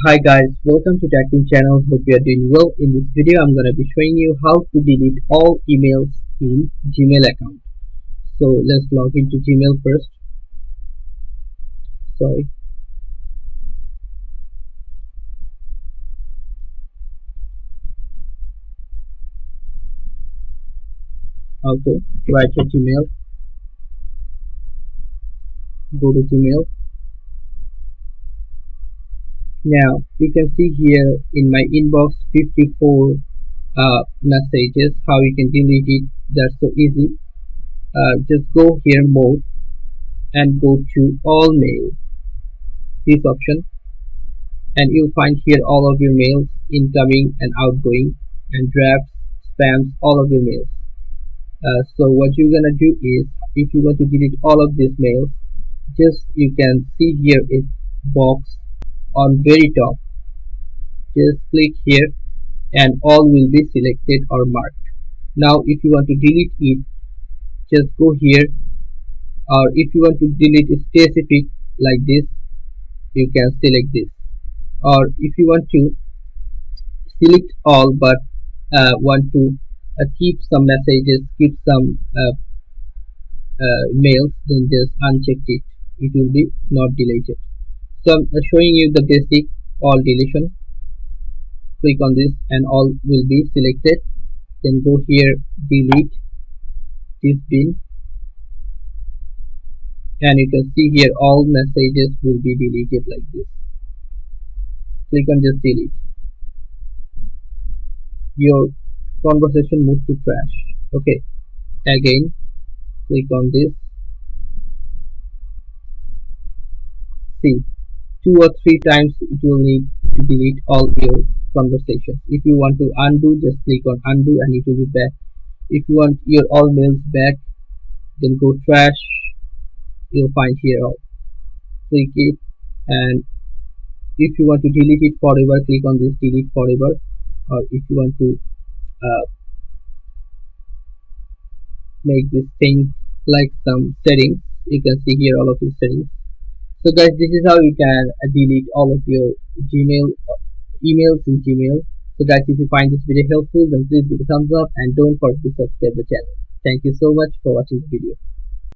Hi guys, welcome to Tech Team channel. Hope you are doing well. In this video, I'm gonna be showing you how to delete all emails in Gmail account. So let's log into Gmail first. Sorry. Okay. Right to Gmail. Go to Gmail. Now you can see here in my inbox 54 messages. How you can delete it? That's so easy. Just go here mode and go to all mail. This option, and you'll find here all of your mails, incoming and outgoing, and drafts, spams, all of your mails. So what you're gonna do is, if you want to delete all of these mails, just you can see here a box on very top. Just click here, and all will be selected or marked. Now, if you want to delete it, just go here, or if you want to delete a specific like this, you can select this. Or if you want to select all but want to keep some messages, keep some mails, then just uncheck it. It will be not deleted. So I'm showing you the basic all deletion. Click on this and all will be selected. Then go here, delete this bin, and you can see here all messages will be deleted like this. Click on just delete. Your conversation moves to trash. Okay, again click on this. See, 2 or 3 times it will need to delete all your conversations. If you want to undo, just click on undo and it will be back. If you want your all mails back, then go trash. You'll find here all. Click it, and if you want to delete it forever, click on this delete forever. Or if you want to make this thing like some settings, you can see here all of these settings. So guys, this is how you can delete all of your Gmail emails in Gmail. So guys, if you find this video helpful, then please give a thumbs up and don't forget to subscribe the channel. Thank you so much for watching the video.